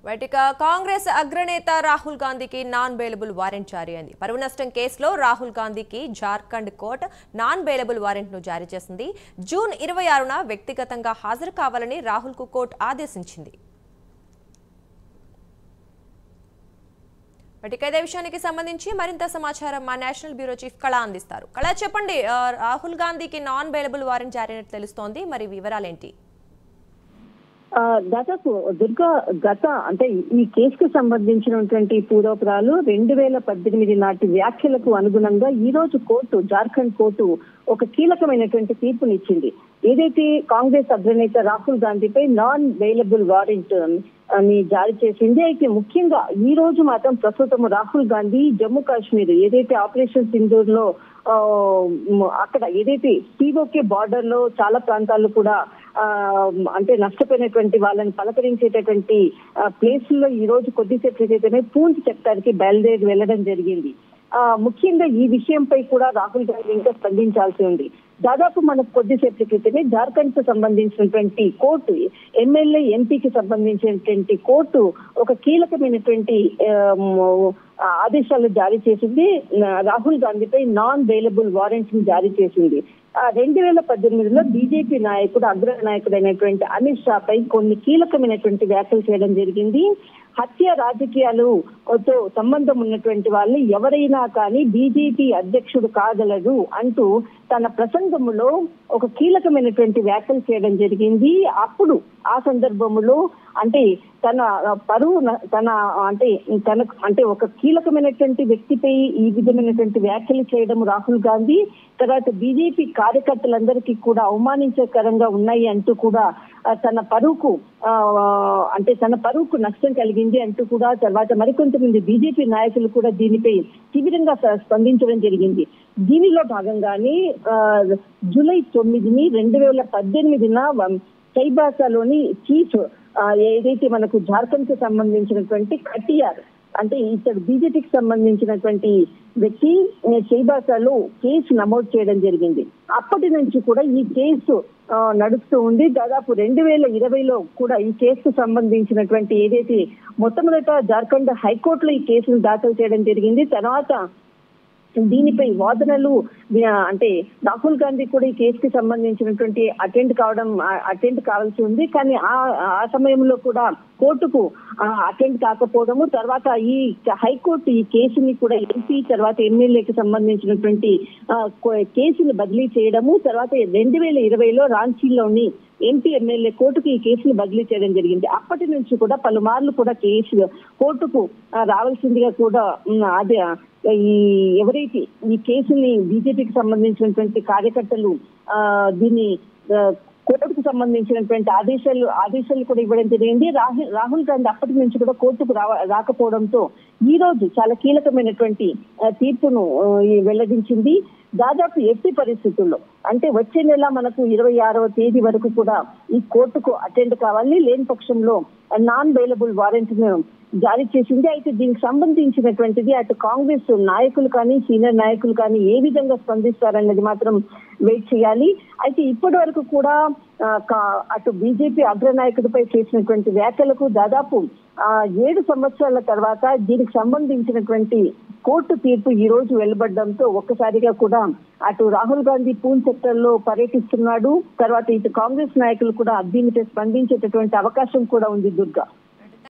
వైటిక కాంగ్రెస్ అగ్రనేత రాహుల్ గాంధీకి non bailable warrant జారీ అయింది. పరువు నష్టం కేసులో రాహుల్ గాంధీకి Jharkhand court non bailable warrant ను జారీ చేసింది. జూన్ 26న వ్యక్తిగతంగా హాజరు కావాలని రాహుల్ కు కోర్టు ఆదేశించింది. ఇదే విషయానికి సంబంధించి మరింత సమాచారం మా నేషనల్ బ్యూరో చీఫ్ కళ అందిస్తారు. కళ చెప్పండి, రాహుల్ గాంధీకి నాన్ బెయిలబుల్ వారెంట్ జారీ అయినట్లు తెలుస్తోంది, మరి వివరాలేంటి? దాదాపు దుర్గా అంటే ఈ కేసుకు సంబంధించినటువంటి పూర్వపురాలు 2018 నాటి వ్యాఖ్యలకు అనుగుణంగా ఈ రోజు కోర్టు, జార్ఖండ్ కోర్టు ఒక కీలకమైనటువంటి తీర్పునిచ్చింది. ఏదైతే కాంగ్రెస్ అగ్రనేత రాహుల్ గాంధీపై నాన్ బెయిలబుల్ వారెంట్ ని జారీ చేసింది. అయితే ముఖ్యంగా ఈ రోజు మాత్రం ప్రస్తుతం రాహుల్ గాంధీ జమ్మూ కాశ్మీర్ ఏదైతే ఆపరేషన్ సింధూర్ లో అక్కడ ఏదైతే పీఓకే బార్డర్ లో చాలా ప్రాంతాల్లో కూడా అంటే నష్టపోయినటువంటి వాళ్ళని పలకరించేటటువంటి ప్లేసుల్లో ఈ రోజు కొద్దిసేపు అయితేనే పూంచ్ సెక్టార్కి బయలుదేరి వెళ్లడం జరిగింది. ముఖ్యంగా ఈ విషయంపై కూడా రాహుల్ గాంధీ ఇంకా స్పందించాల్సి ఉంది. దాదాపు మనకు కొద్దిసేపటి క్రితమే జార్ఖండ్ కు సంబంధించినటువంటి కోర్టు, ఎమ్మెల్యే ఎంపీకి సంబంధించినటువంటి కోర్టు ఒక కీలకమైనటువంటి ఆదేశాలు జారీ చేసింది. రాహుల్ గాంధీపై నాన్ బెయిలబుల్ వారెంట్ ని జారీ చేసింది. 2018లో బీజేపీ నాయకుడు, అగ్ర నాయకుడైనటువంటి అమిత్ షా పై కొన్ని కీలకమైనటువంటి వ్యాఖ్యలు చేయడం జరిగింది. హత్య రాజకీయాలతో సంబంధం ఉన్నటువంటి వాళ్ళు ఎవరైనా కానీ బీజేపీ అధ్యక్షుడు కాగలరు అంటూ తన ప్రసంగంలో ఒక కీలకమైనటువంటి వ్యాఖ్యలు చేయడం జరిగింది. అప్పుడు ఆ సందర్భంలో అంటే తన పరువు అంటే ఒక కీలకమైనటువంటి వ్యక్తిపై ఈ విధమైనటువంటి వ్యాఖ్యలు చేయడం రాహుల్ గాంధీ, తర్వాత బీజేపీ కార్యకర్తలందరికీ కూడా అవమానించకరంగా ఉన్నాయి అంటూ కూడా తన పరువుకు నష్టం కలిగింది అంటూ కూడా, తర్వాత మరికొంతమంది బీజేపీ నాయకులు కూడా దీనిపై తీవ్రంగా స్పందించడం జరిగింది. దీనిలో భాగంగానే జూలై 9, 2018 చైబాసాలోని చీఫ్ ఏదైతే మనకు జార్ఖండ్ కు సంబంధించినటువంటి కటియార్ అంటే ఇతడు బీజేపీకి సంబంధించినటువంటి వ్యక్తి చైబాసాలో కేసు నమోదు చేయడం జరిగింది. అప్పటి నుంచి కూడా ఈ కేసు నడుస్తూ ఉంది. దాదాపు 2020లో కూడా ఈ కేసుకు సంబంధించినటువంటి ఏదైతే మొట్టమొదట జార్ఖండ్ హైకోర్టులో ఈ కేసును దాఖలు చేయడం జరిగింది. తర్వాత దీనిపై వాదనలు అంటే రాహుల్ గాంధీ కూడా ఈ కేసుకి సంబంధించినటువంటి అటెండ్ కావాల్సి ఉంది. కానీ ఆ సమయంలో కూడా కోర్టుకు అటెండ్ కాకపోవడము, తర్వాత ఈ హైకోర్టు ఈ కేసుని కూడా ఎంపీ తర్వాత ఎమ్మెల్యేకి సంబంధించినటువంటి కేసును బదిలీ చేయడము, తర్వాత 2020లో రాంచీలోని ఎంపీ ఎమ్మెల్యే కోర్టుకు ఈ కేసును బదిలీ చేయడం జరిగింది. అప్పటి నుంచి కూడా పలుమార్లు కూడా కేసు కోర్టుకు రావాల్సిందిగా కూడా అదే ఎవరైతే ఈ కేసుని బీజేపీకి సంబంధించినటువంటి కార్యకర్తలు దీన్ని కోర్టుకు సంబంధించినటువంటి ఆదేశాలు కూడా ఇవ్వడం జరిగింది. రాహుల్ గాంధీ అప్పటి నుంచి కూడా కోర్టుకు రాకపోవడంతో ఈ రోజు చాలా కీలకమైనటువంటి తీర్పును వెల్లడించింది. దాదాపు ఎట్టి పరిస్థితుల్లో అంటే వచ్చే నెల మనకు 26వ తేదీ వరకు కూడా ఈ కోర్టుకు అటెండ్ కావాలి, లేని పక్షంలో నాన్ బెయిలబుల్ వారెంట్ ను జారీ చేసింది. అయితే దీనికి సంబంధించినటువంటిది అటు కాంగ్రెస్ నాయకులు కానీ సీనియర్ నాయకులు కానీ ఏ విధంగా స్పందిస్తారన్నది మాత్రం వెయిట్ చేయాలి. అయితే ఇప్పటి వరకు కూడా అటు బీజేపీ అగ్రనాయకుడిపై చేసినటువంటి వ్యాఖ్యలకు దాదాపు 7 సంవత్సరాల తర్వాత దీనికి సంబంధించినటువంటి కోర్టు తీర్పు ఈ రోజు వెలువడడంతో ఒక్కసారిగా కూడా అటు రాహుల్ గాంధీ పూంచ్ సెక్టర్ లో పర్యటిస్తున్నాడు, తర్వాత ఇటు కాంగ్రెస్ నాయకులు కూడా దీనిపై స్పందించేటటువంటి అవకాశం కూడా ఉంది. దుర్గా.